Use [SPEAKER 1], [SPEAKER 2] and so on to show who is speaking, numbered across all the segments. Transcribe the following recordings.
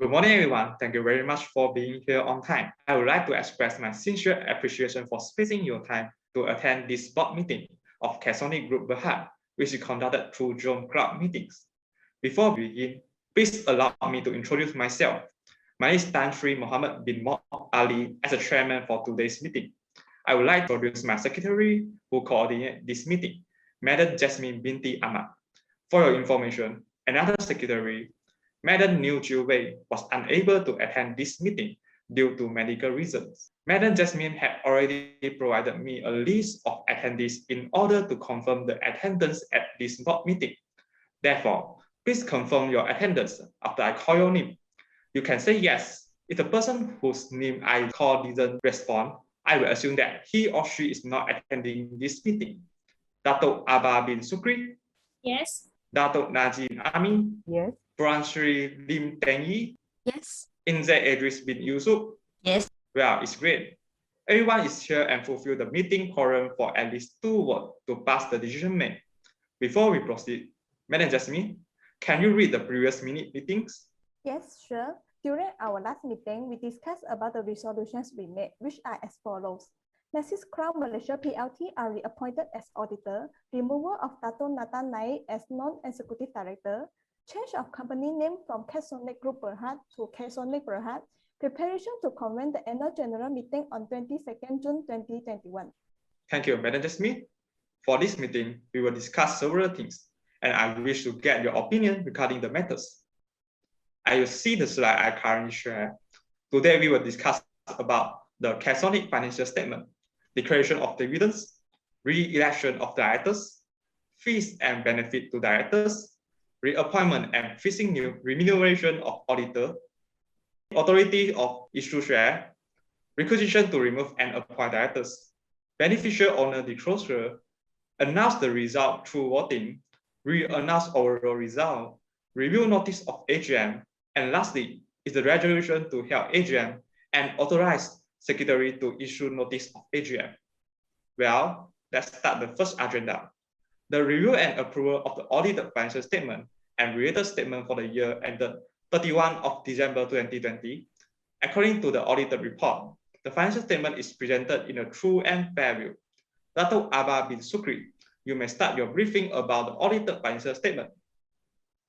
[SPEAKER 1] Good morning, everyone. Thank you very much for being here on time. I would like to express my sincere appreciation for spacing your time to attend this board meeting of Catholic Group Berhad, which is conducted through Zoom club meetings. Before we begin, please allow me to introduce myself. My name is Tan Sri Mohamad bin Ali as a chairman for today's meeting. I would like to introduce my secretary who coordinates this meeting, Madam Jasmine Binti Ahmad. For your information, another secretary, Madam New Jiu Wei, was unable to attend this meeting due to medical reasons. Madam Jasmine had already provided me a list of attendees in order to confirm the attendance at this board meeting. Therefore, please confirm your attendance after I call your name. You can say yes. If the person whose name I call didn't respond, I will assume that he or she is not attending this meeting. Datuk Abah bin Sukri?
[SPEAKER 2] Yes.
[SPEAKER 1] Datuk Najib Amin?
[SPEAKER 3] Yes.
[SPEAKER 1] Puan Sri Lim Teng Yi?
[SPEAKER 2] Yes.
[SPEAKER 1] Inzet Idris bin Yusuf?
[SPEAKER 2] Yes.
[SPEAKER 1] Well, it's great. Everyone is here and fulfill the meeting quorum for at least 2 votes to pass the decision made. Before we proceed, Madam Jasmine, can you read the previous meetings?
[SPEAKER 3] Yes, sure. During our last meeting, we discussed about the resolutions we made, which are as follows. Nexus Crown Malaysia PLT are reappointed as auditor, removal of Dato Nathan Naik as non-executive director, change of company name from Catholic Group Berhad to Catholic Berhad, preparation to convene the annual general meeting on 22nd June 2021.
[SPEAKER 1] Thank you, Madam Jasmine. For this meeting, we will discuss several things, and I wish to get your opinion regarding the matters. I will see the slide I currently share. Today, we will discuss about the Catholic financial statement, declaration of dividends, re-election of directors, fees and benefit to directors, reappointment and fixing new remuneration of auditor, authority of issue share, requisition to remove and appoint directors, beneficial owner disclosure, announce the result through voting, re-announce overall result, review notice of AGM, and lastly is the resolution to held AGM and authorize secretary to issue notice of AGM. Well, let's start the first agenda. The review and approval of the audited financial statement and related statement for the year ended 31 of December 2020. According to the audited report, the financial statement is presented in a true and fair view. Datuk Abah bin Sukri, you may start your briefing about the audited financial statement.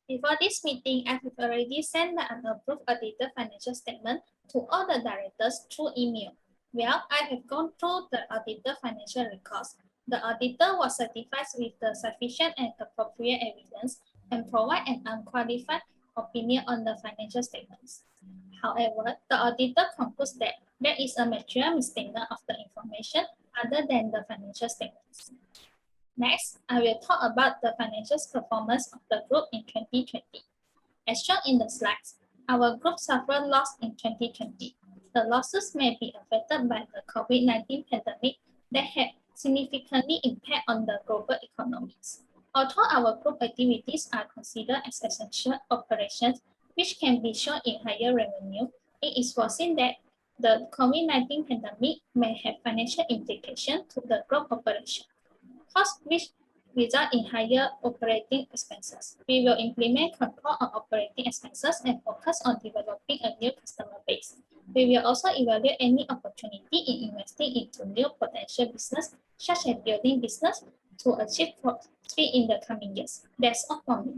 [SPEAKER 2] Before this meeting, I have already sent the unapproved audited financial statement to all the directors through email. Well, I have gone through the audited financial records. The auditor was certified with the sufficient and appropriate evidence and provide an unqualified opinion on the financial statements. However, the auditor concludes that there is a material misstatement of the information other than the financial statements. Next, I will talk about the financial performance of the group in 2020. As shown in the slides, our group suffered loss in 2020. The losses may be affected by the COVID-19 pandemic that had significantly impact on the global economies. Although our group activities are considered as essential operations, which can be shown in higher revenue, it is foreseen that the COVID-19 pandemic may have financial implications to the group operation, costs which result in higher operating expenses. We will implement control on operating expenses and focus on developing a new customer base. We will also evaluate any opportunity in investing into new potential business, such as building business, to achieve profit in the coming years. That's all from me.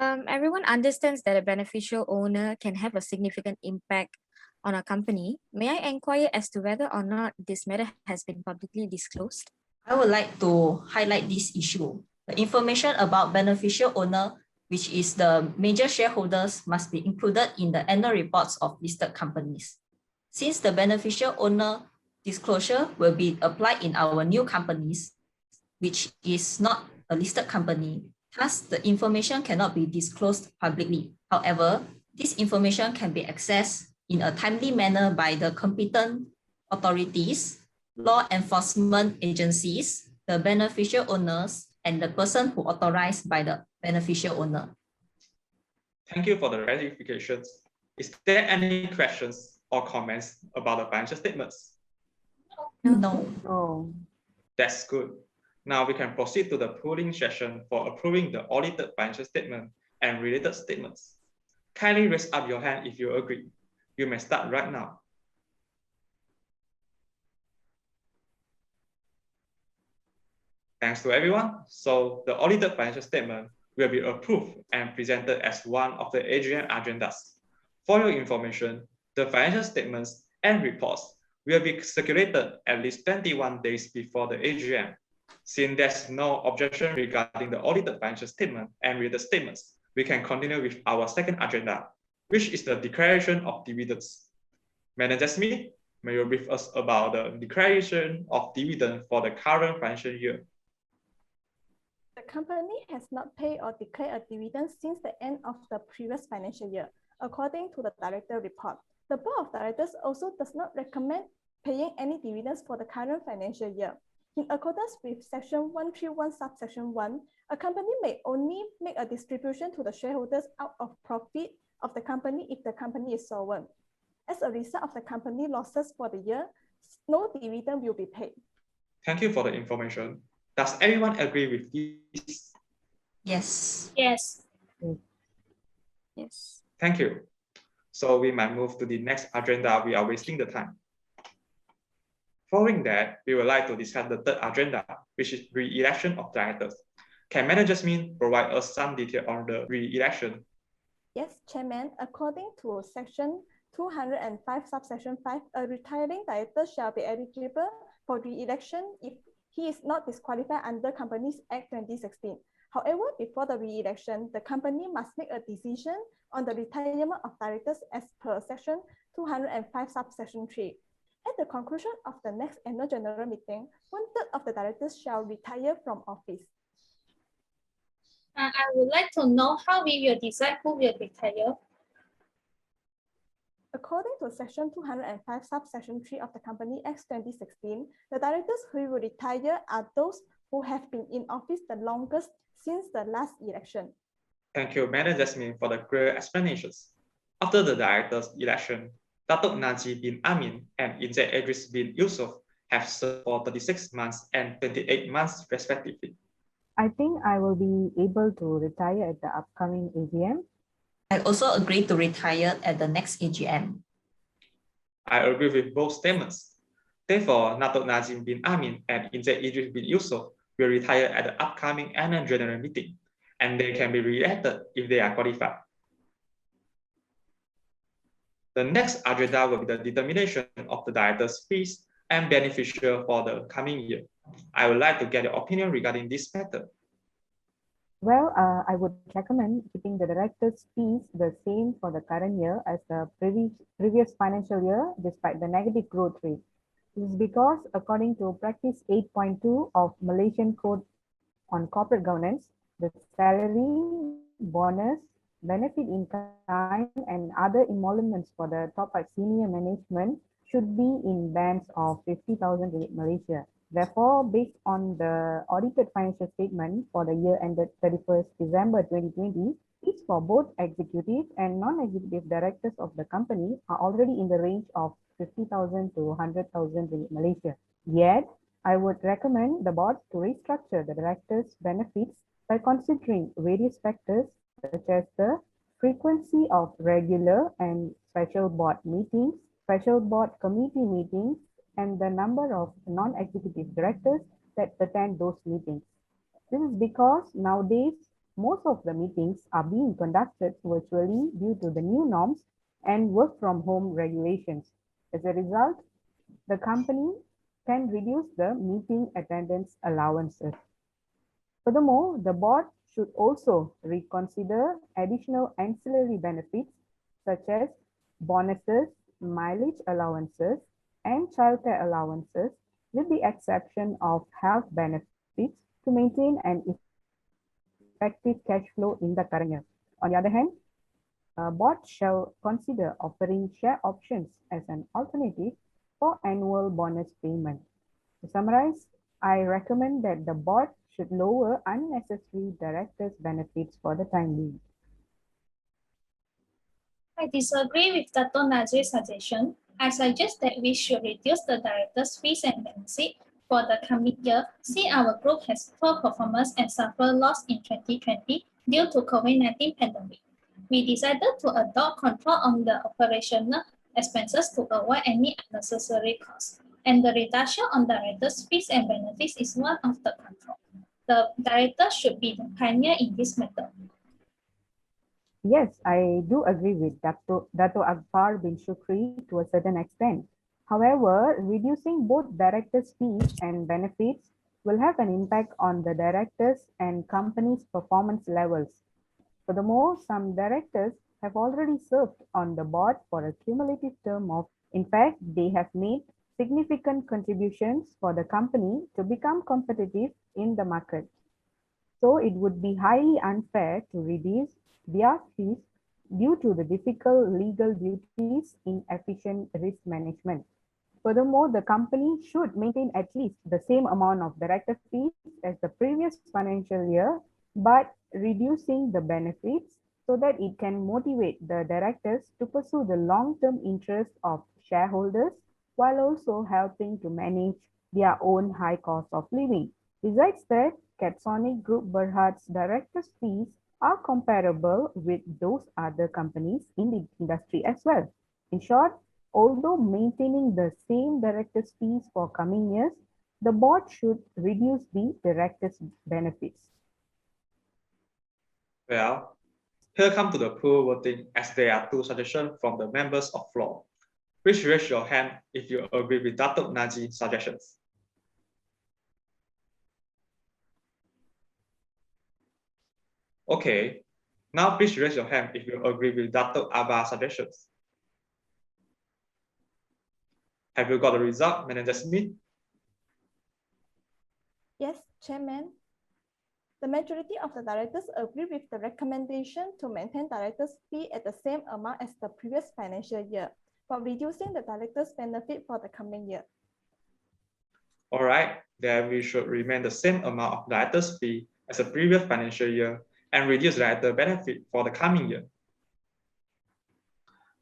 [SPEAKER 4] Everyone understands that a beneficial owner can have a significant impact on a company. May I inquire as to whether or not this matter has been publicly disclosed?
[SPEAKER 5] I would like to highlight this issue. The information about beneficial owner, which is the major shareholders, must be included in the annual reports of listed companies. Since the beneficial owner disclosure will be applied in our new companies, which is not a listed company, thus the information cannot be disclosed publicly. However, this information can be accessed in a timely manner by the competent authorities, law enforcement agencies, the beneficial owners, and the person who authorized by the beneficial owner.
[SPEAKER 1] Thank you for the clarifications. Is there any questions or comments about the financial statements?
[SPEAKER 5] No.
[SPEAKER 3] Oh.
[SPEAKER 1] That's good. Now we can proceed to the polling session for approving the audited financial statement and related statements. Kindly raise up your hand if you agree. You may start right now. Thanks to everyone. So the audited financial statement will be approved and presented as one of the AGM agendas. For your information, the financial statements and reports will be circulated at least 21 days before the AGM. Since there's no objection regarding the audited financial statement and related statements, we can continue with our second agenda, which is the declaration of dividends. Manager Smith, may you brief us about the declaration of dividend for the current financial year?
[SPEAKER 3] The company has not paid or declared a dividend since the end of the previous financial year, according to the director report. The board of directors also does not recommend paying any dividends for the current financial year. In accordance with Section 131, subsection 1, a company may only make a distribution to the shareholders out of profit of the company if the company is solvent. As a result of the company losses for the year, no dividend will be paid.
[SPEAKER 1] Thank you for the information. Does everyone agree with this?
[SPEAKER 5] Yes.
[SPEAKER 2] Yes.
[SPEAKER 4] Yes.
[SPEAKER 1] Thank you. So we might move to the next agenda. We are wasting the time. Following that, we would like to discuss the third agenda, which is re-election of directors. Can Manager Smith provide us some detail on the re-election?
[SPEAKER 3] Yes, Chairman. According to Section 205, subsection 5, a retiring director shall be eligible for re-election if he is not disqualified under Companies Act 2016. However, before the re-election, the company must make a decision on the retirement of directors as per Section 205, subsection 3. At the conclusion of the next annual general meeting, 1/3 of the directors shall retire from office.
[SPEAKER 2] I would like to know how we will decide who will retire.
[SPEAKER 3] According to Section 205, subsection 3 of the Company Act 2016, the directors who will retire are those who have been in office the longest since the last election.
[SPEAKER 1] Thank you, Manager Smith, for the clear explanations. After the directors' election, Datuk Najib bin Amin and Inzet Idris bin Yusuf have served for 36 months and 28 months respectively.
[SPEAKER 6] I think I will be able to retire at the upcoming AGM.
[SPEAKER 5] I also agree to retire at the next AGM.
[SPEAKER 1] I agree with both statements. Therefore, Datuk Najib bin Amin and Inzet Idris bin Yusuf will retire at the upcoming annual general meeting, and they can be re-elected if they are qualified. The next agenda will be the determination of the directors' fees and beneficial for the coming year. I would like to get your opinion regarding this matter.
[SPEAKER 6] Well, I would recommend keeping the director's fees the same for the current year as the previous financial year, despite the negative growth rate. This is because, according to Practice 8.2 of Malaysian Code on Corporate Governance, the salary, bonus, benefit in kind, and other emoluments for the top senior management should be in bands of 50,000 ringgit Malaysia. Therefore, based on the audited financial statement for the year ended 31st December 2020, fees for both executive and non-executive directors of the company are already in the range of 50,000 to 100,000 ringgit Malaysia. Yet, I would recommend the board to restructure the directors' benefits by considering various factors such as the frequency of regular and special board meetings, special board committee meetings, and the number of non-executive directors that attend those meetings. This is because nowadays, most of the meetings are being conducted virtually due to the new norms and work from home regulations. As a result, the company can reduce the meeting attendance allowances. Furthermore, the board should also reconsider additional ancillary benefits such as bonuses, mileage allowances, and childcare allowances, with the exception of health benefits, to maintain an effective cash flow in the current year. On the other hand, a board shall consider offering share options as an alternative for annual bonus payment. To summarize, I recommend that the board should lower unnecessary directors' benefits for the time being.
[SPEAKER 2] I disagree with Dato' Najib's suggestion. I suggest that we should reduce the directors' fees and benefits for the coming year, since our group has poor performance and suffered loss in 2020 due to COVID-19 pandemic. we decided to adopt control on the operational expenses to avoid any unnecessary costs. And the reduction on directors' fees and benefits is one of the control. The director should be the pioneer in this method.
[SPEAKER 6] Yes, I do agree with Dato Akbar bin Shukri to a certain extent. However, reducing both directors' fees and benefits will have an impact on the directors and company's performance levels. Furthermore, some directors have already served on the board for a cumulative term of, in fact, they have made significant contributions for the company to become competitive in the market. So it would be highly unfair to reduce their fees due to the difficult legal duties in efficient risk management. Furthermore, the company should maintain at least the same amount of director fees as the previous financial year, but reducing the benefits so that it can motivate the directors to pursue the long-term interests of shareholders while also helping to manage their own high cost of living. Besides that, Capsonic Group Berhad's directors' fees are comparable with those other companies in the industry as well. In short, although maintaining the same directors' fees for coming years, the board should reduce the directors' benefits.
[SPEAKER 1] Well, here come to the poll voting as there are two suggestions from the members of floor. Please raise your hand if you agree with Dato' Naji's suggestions. Okay, now please raise your hand if you agree with Dato' Abba's suggestions. Have you got the result, Manager Smith?
[SPEAKER 3] Yes, Chairman. The majority of the directors agree with the recommendation to maintain directors' fee at the same amount as the previous financial year, but reducing the directors' benefit for the coming year.
[SPEAKER 1] All right, then we should remain the same amount of directors' fee as the previous financial year and reduce director benefit for the coming year.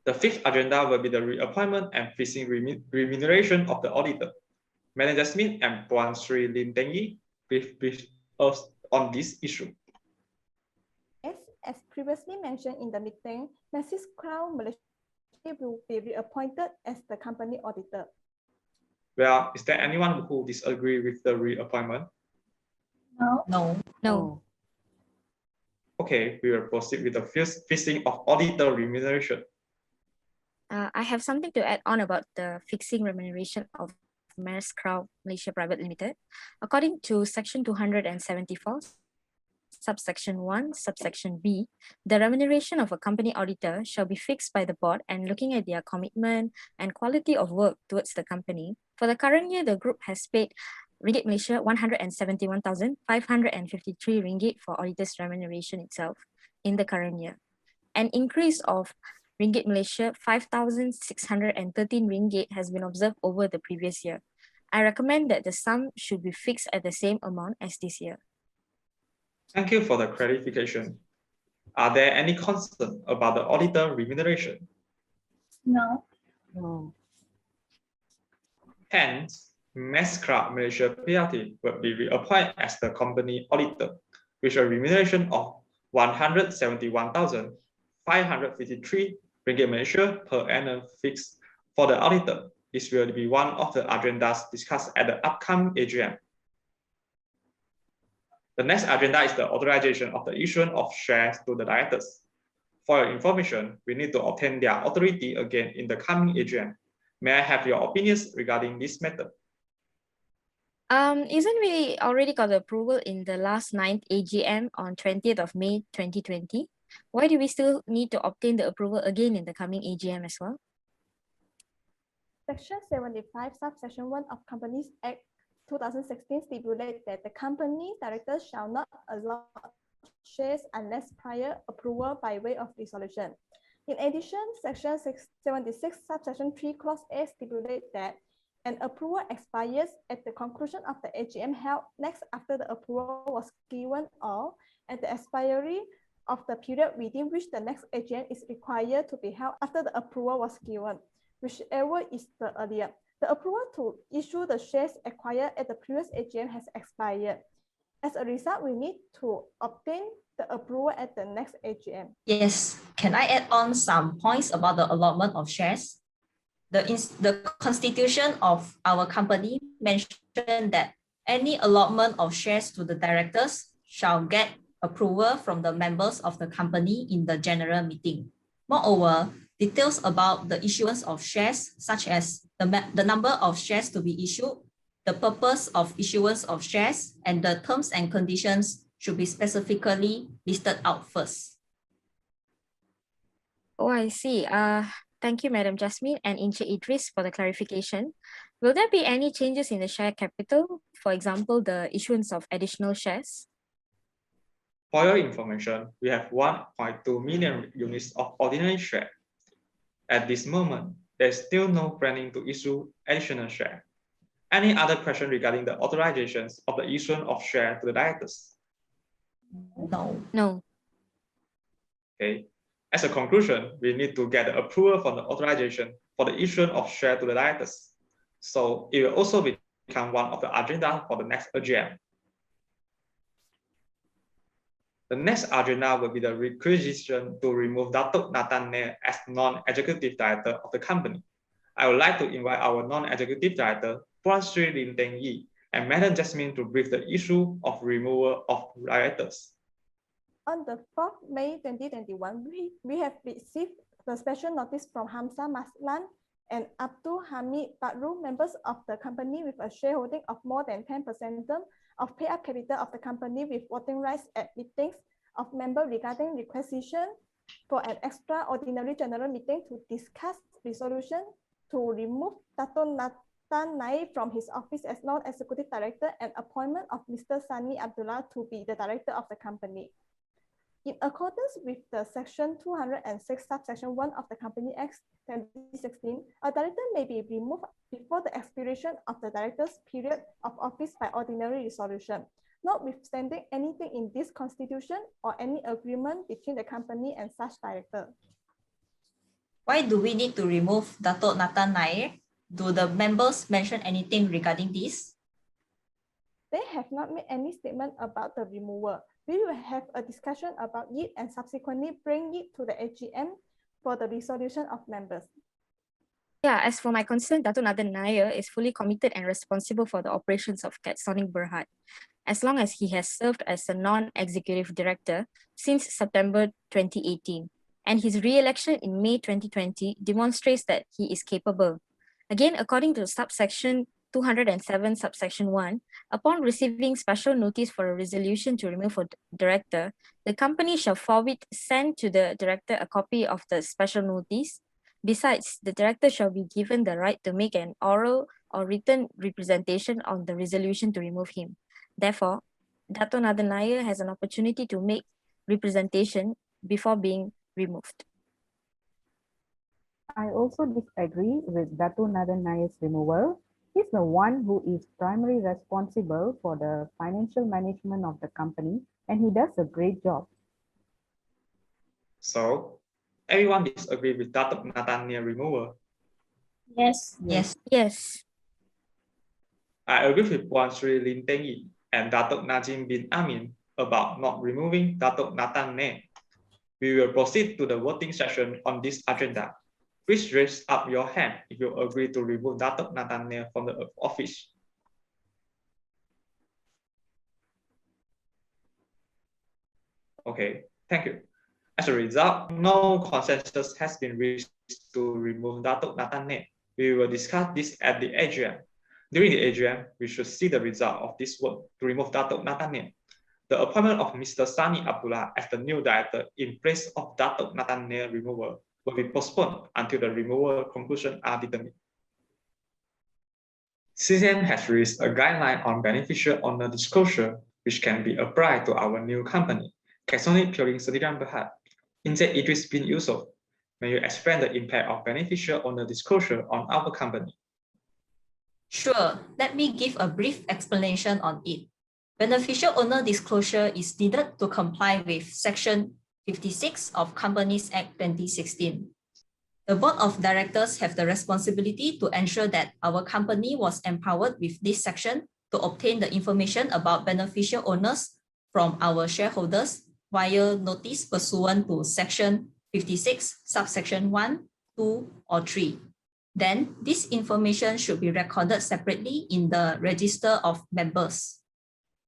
[SPEAKER 1] The fifth agenda will be the reappointment and fixing remuneration of the auditor. Manager Smith and Puan Sri Lim Tengi brief us on this issue.
[SPEAKER 3] Yes, as previously mentioned in the meeting, Mrs. Crown Malaysia will be reappointed as the company auditor.
[SPEAKER 1] Well, is there anyone who disagree with the reappointment?
[SPEAKER 2] No.
[SPEAKER 5] No.
[SPEAKER 4] No.
[SPEAKER 1] Okay, we will proceed with the fixing of auditor remuneration.
[SPEAKER 4] I have something to add on about the fixing remuneration of Maersk Crown Malaysia Private Limited. According to Section 274, subsection 1, subsection B, the remuneration of a company auditor shall be fixed by the board and looking at their commitment and quality of work towards the company. For the current year, the group has paid Ringgit Malaysia 171,553 ringgit for auditor's remuneration itself in the current year. An increase of Ringgit Malaysia 5,613 ringgit has been observed over the previous year. I recommend that the sum should be fixed at the same amount as this year.
[SPEAKER 1] Thank you for the clarification. Are there any concerns about the auditor remuneration?
[SPEAKER 2] No.
[SPEAKER 6] No.
[SPEAKER 1] Hence, Maersk Crown Malaysia PLT will be reappointed as the company auditor with a remuneration of 171,553 ringgit Malaysia per annum fixed for the auditor. This will be one of the agendas discussed at the upcoming AGM. The next agenda is the authorization of the issuance of shares to the directors. For your information, we need to obtain their authority again in the coming AGM. May I have your opinions regarding this matter?
[SPEAKER 4] Isn't we already got the approval in the last 9th AGM on 20th of May 2020? Why do we still need to obtain the approval again in the coming AGM as well?
[SPEAKER 3] Section 75, subsection 1 of Companies Act 2016 stipulates that the company directors shall not allot shares unless prior approval by way of resolution. In addition, Section 76, subsection 3, clause A stipulates that an approval expires at the conclusion of the AGM held next after the approval was given or at the expiry of the period within which the next AGM is required to be held after the approval was given, whichever is the earlier. The approval to issue the shares acquired at the previous AGM has expired. As a result, we need to obtain the approval at the next AGM.
[SPEAKER 5] Yes. can I add on some points about the allotment of shares? The constitution of our company mentioned that any allotment of shares to the directors shall get approval from the members of the company in the general meeting. Moreover, details about the issuance of shares, such as the number of shares to be issued, the purpose of issuance of shares, and the terms and conditions should be specifically listed out first.
[SPEAKER 4] Oh, I see. Thank you, Madam Jasmine and Encik Idris for the clarification. Will there be any changes in the share capital? For example, the issuance of additional shares?
[SPEAKER 1] For your information, we have 1.2 million units of ordinary share. At this moment, there's still no planning to issue additional share. Any other question regarding the authorizations of the issuance of share to the directors?
[SPEAKER 4] No.
[SPEAKER 1] Okay. As a conclusion, we need to get the approval from the authorization for the issuance of share to the directors. So it will also become one of the agenda for the next AGM. The next agenda will be the requisition to remove Datuk Nathan Nair as non-executive director of the company. I would like to invite our non-executive director, Puan Sri Lim Teng Yi, and Madam Jasmine to brief the issue of removal of directors.
[SPEAKER 3] On the 4th May 2021, we have received the special notice from Hamza Maslan and Abdul Hamid Badru, members of the company with a shareholding of more than 10% of paid-up capital of the company with voting rights at meetings of members regarding requisition for an extraordinary general meeting to discuss resolution to remove Dato' Nathan Nair from his office as non-executive director and appointment of Mr. Sani Abdullah to be the director of the company. In accordance with the Section 206, subsection 1 of the Company Act 2016, a director may be removed before the expiration of the director's period of office by ordinary resolution, notwithstanding anything in this constitution or any agreement between the company and such director.
[SPEAKER 5] Why do we need to remove Dato' Nathan Nair? Do the members mention anything regarding this?
[SPEAKER 3] They have not made any statement about the removal. We will have a discussion about it and subsequently bring it to the AGM for the resolution of members.
[SPEAKER 4] Yeah, as for my concern, Dato' Nathan Nair is fully committed and responsible for the operations of Sonic Berhad, as long as he has served as a non-executive director since September 2018, and his re-election in May 2020 demonstrates that he is capable. Again, according to subsection 207, subsection 1, upon receiving special notice for a resolution to remove a director, the company shall forthwith send to the director a copy of the special notice. Besides, the director shall be given the right to make an oral or written representation on the resolution to remove him. Therefore, Dato' Nathan Nair has an opportunity to make representation before being removed.
[SPEAKER 6] I also disagree with Dato' Nathan Nair's removal. He's the one who is primarily responsible for the financial management of the company, and he does a great job.
[SPEAKER 1] So, everyone disagree with Dato' Nathan Nair removal?
[SPEAKER 2] Yes.
[SPEAKER 5] Yes.
[SPEAKER 4] Yes.
[SPEAKER 1] I agree with Puan Sri Lim Teng Yi and Dato' Najim bin Amin about not removing Dato' Nathan Nair. We will proceed to the voting session on this agenda. Please raise up your hand if you agree to remove Dato' Nathan Nair from the office. Okay, thank you. As a result, no consensus has been reached to remove Dato' Nathan Nair. We will discuss this at the AGM. During the AGM, we should see the result of this work to remove Dato' Nathan Nair. The appointment of Mr. Sani Abdullah as the new director in place of Dato' Nathan Nair removal will be postponed until the removal conclusion are determined. CCM has released a guideline on beneficial owner disclosure, which can be applied to our new company, Sonic Berhad. Encik Idris bin Yusuf, may you explain the impact of beneficial owner disclosure on our company?
[SPEAKER 5] Sure, let me give a brief explanation on it. Beneficial owner disclosure is needed to comply with Section 56 of Companies Act 2016. The Board of Directors have the responsibility to ensure that our company was empowered with this section to obtain the information about beneficial owners from our shareholders via notice pursuant to Section 56, subsection 1, 2, or 3. Then this information should be recorded separately in the register of members.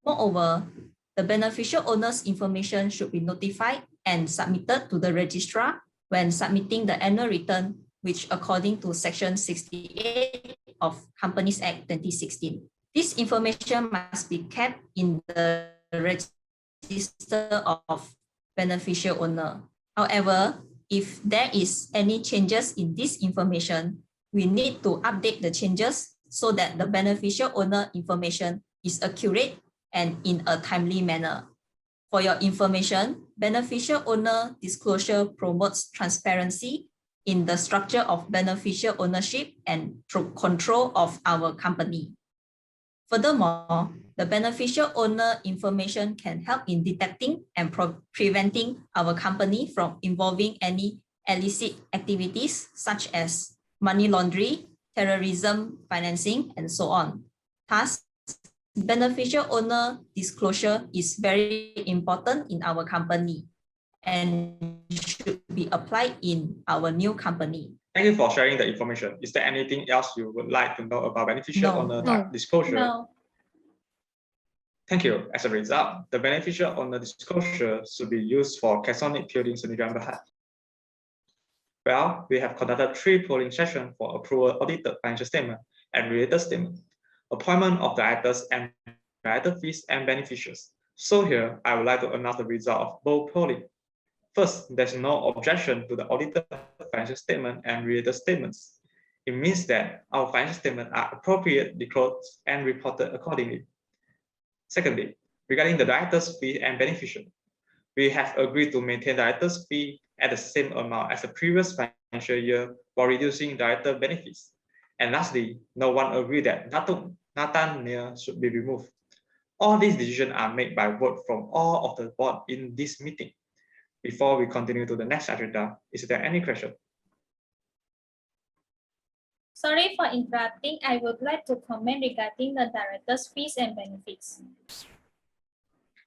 [SPEAKER 5] Moreover, the beneficial owner's information should be notified and submitted to the registrar when submitting the annual return, which according to Section 68 of Companies Act 2016. This information must be kept in the register of beneficial owner. However, if there is any changes in this information, we need to update the changes so that the beneficial owner information is accurate and in a timely manner. For your information, beneficial owner disclosure promotes transparency in the structure of beneficial ownership and control of our company. Furthermore, the beneficial owner information can help in detecting and preventing our company from involving any illicit activities such as money laundering, terrorism financing, and so on. Thus, beneficial owner disclosure is very important in our company and should be applied in our new company.
[SPEAKER 1] Thank you for sharing the information. Is there anything else you would like to know about beneficial owner disclosure?
[SPEAKER 2] No.
[SPEAKER 1] Thank you. As a result, the beneficial owner disclosure should be used for Catholic Building Sdn Bhd. Well, we have conducted 3 polling sessions for approval audited financial statement and related statement, appointment of directors and director fees and beneficiaries. So here, I would like to announce the result of both polling. First, there's no objection to the audited financial statement and related statements. It means that our financial statements are appropriately closed and reported accordingly. Secondly, regarding the director's fee and beneficiary, we have agreed to maintain director's fee at the same amount as the previous financial year while reducing director benefits. And lastly, no one agreed that Datuk Nathan Nia should be removed. All these decisions are made by vote from all of the board in this meeting. Before we continue to the next agenda, is there any question?
[SPEAKER 2] Sorry for interrupting. I would like to comment regarding the director's fees and benefits.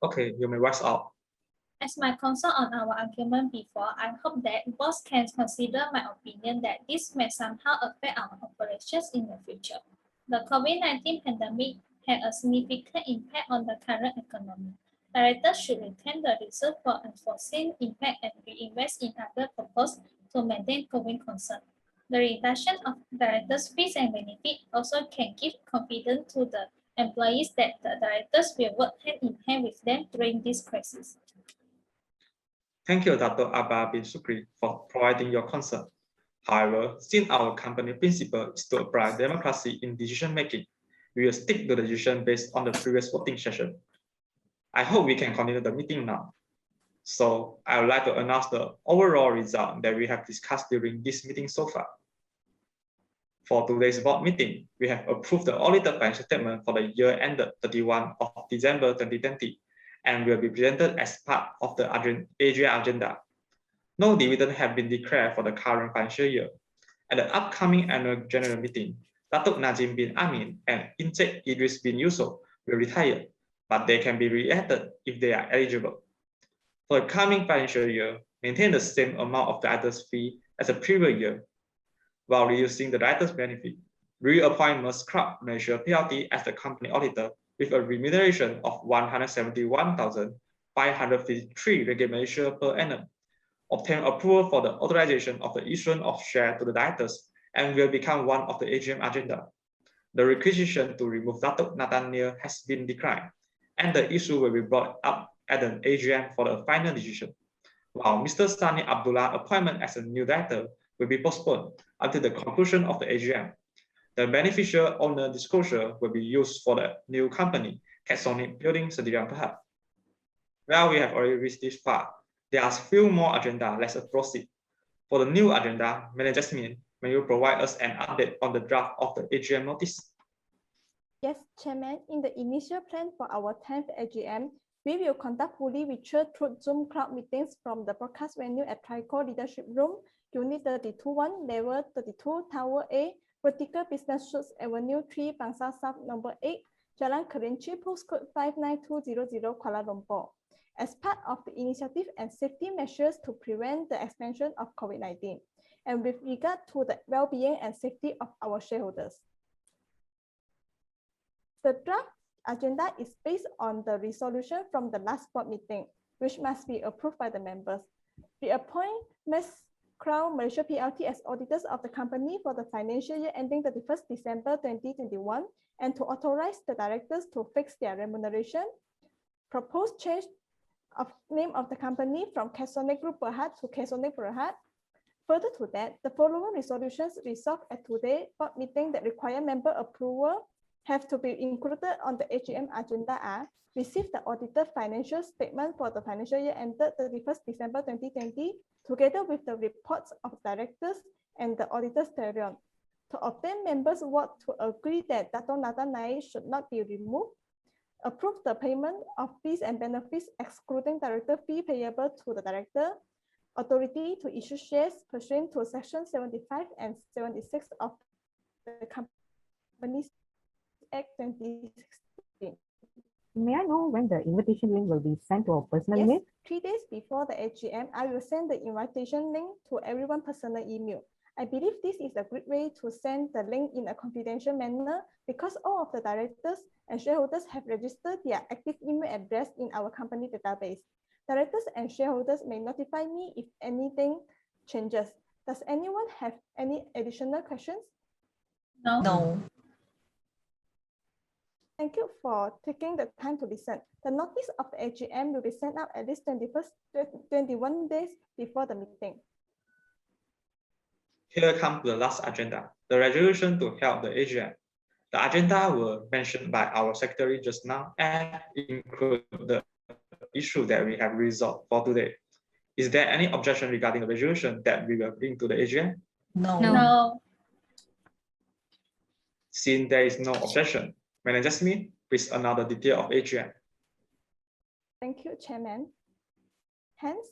[SPEAKER 1] Okay, you may rise up.
[SPEAKER 2] As my concern on our argument before, I hope that boss can consider my opinion that this may somehow affect our operations in the future. The COVID-19 pandemic had a significant impact on the current economy. Directors should retain the reserve for unforeseen impact and reinvest in other purposes to maintain going concern. The reduction of directors' fees and benefits also can give confidence to the employees that the directors will work hand in hand with them during this crisis.
[SPEAKER 1] Thank you, Dr. Abba bin Sukri, for providing your concern. However, since our company principle is to apply democracy in decision-making, we will stick to the decision based on the previous voting session. I hope we can continue the meeting now. So I would like to announce the overall result that we have discussed during this meeting so far. For today's board meeting, we have approved the audited financial statement for the year ended 31 of December 2020 and will be presented as part of the AGM agenda. No dividend have been declared for the current financial year. At the upcoming annual general meeting, Datuk Najim bin Amin and Encik Idris bin Yusof will retire, but they can be re-elected if they are eligible. For the coming financial year, maintain the same amount of director's fee as the previous year, while reducing the director's benefit. Reappoint Ms. Clark Malaysia PLT as the company auditor with a remuneration of 171,553 ringgit Malaysia per annum. Obtain approval for the authorization of the issuance of shares to the directors and will become one of the AGM agenda. The requisition to remove Datuk Nathan Nia has been declined, and the issue will be brought up at an AGM for the final decision, while Mr. Sani Abdullah appointment as a new director will be postponed until the conclusion of the AGM. The beneficial owner disclosure will be used for the new company, Catholic Building Sdn Bhd. Well, we have already reached this part. There are few more agenda. Let's proceed. For the new agenda, Madam Jasmine, may you provide us an update on the draft of the AGM notice?
[SPEAKER 3] Yes, Chairman. In the initial plan for our 10th AGM, we will conduct fully virtual through Zoom crowd meetings from the broadcast venue at Trico Leadership Room, Unit 32-1, Level 32, Tower A, Vertical Business Suites, Avenue 3, Bangsar South, Number 8, Jalan Kerinci, postcode 59200, Kuala Lumpur. as part of the initiative and safety measures to prevent the expansion of COVID-19, and with regard to the well-being and safety of our shareholders. The draft agenda is based on the resolution from the last board meeting, which must be approved by the members. We appoint Ms. Crown Malaysia PLT as auditors of the company for the financial year ending 31st December 2021, and to authorize the directors to fix their remuneration, propose change of name of the company from Kesonic Group Berhad to Kesonic Berhad. Further to that, the following resolutions resolved at today's board meeting that require member approval have to be included on the AGM agenda are: receive the audited financial statement for the financial year ended 31st December 2020, together with the reports of directors and the auditors thereon. To obtain members' vote to agree that Dato' Natan Naik should not be removed. Approve the payment of fees and benefits excluding director fee payable to the director. Authority to issue shares pursuant to Section 75 and 76 of the Companies Act 2016.
[SPEAKER 6] May I know when the invitation link will be sent to our personal email?
[SPEAKER 3] 3 days before the AGM, I will send the invitation link to everyone's personal email. I believe this is a great way to send the link in a confidential manner because all of the directors and shareholders have registered their active email address in our company database. Directors and shareholders may notify me if anything changes. Does anyone have any additional questions?
[SPEAKER 2] No.
[SPEAKER 5] No.
[SPEAKER 3] Thank you for taking the time to listen. The notice of the AGM will be sent out at least 21 days before the meeting.
[SPEAKER 1] Here comes the last agenda, the resolution to help the AGM. The agenda were mentioned by our secretary just now and include the issue that we have resolved for today. Is there any objection regarding the resolution that we will bring to the AGM?
[SPEAKER 5] No.
[SPEAKER 2] No.
[SPEAKER 1] Since there is no objection, Manager Smith, please announce the detail of AGM.
[SPEAKER 3] Thank you, Chairman. Hence,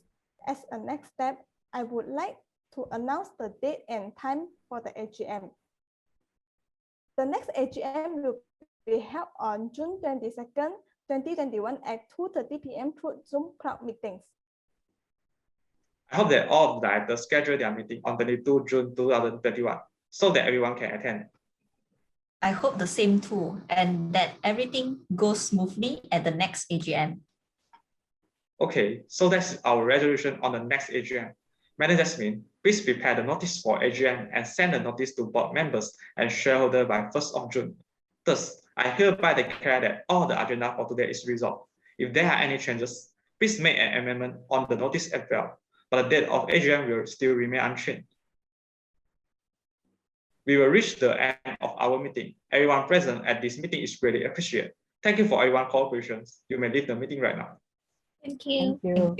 [SPEAKER 3] as a next step, I would like to announce the date and time for the AGM. The next AGM will be held on June 22nd, 2021 at 2:30 p.m. through Zoom crowd meetings.
[SPEAKER 1] I hope that all of the directors schedule their meeting on 22 June 2021 so that everyone can attend.
[SPEAKER 5] I hope the same too, and that everything goes smoothly at the next AGM.
[SPEAKER 1] Okay, so that's our resolution on the next AGM. Manager Smith, please prepare the notice for AGM and send the notice to board members and shareholders by 1st of June. Thus, I hereby declare that all the agenda for today is resolved. If there are any changes, please make an amendment on the notice as well, but the date of AGM will still remain unchanged. We will reach the end of our meeting. Everyone present at this meeting is really appreciated. Thank you for everyone's cooperation. You may leave the meeting right now.
[SPEAKER 2] Thank you.
[SPEAKER 6] Thank you.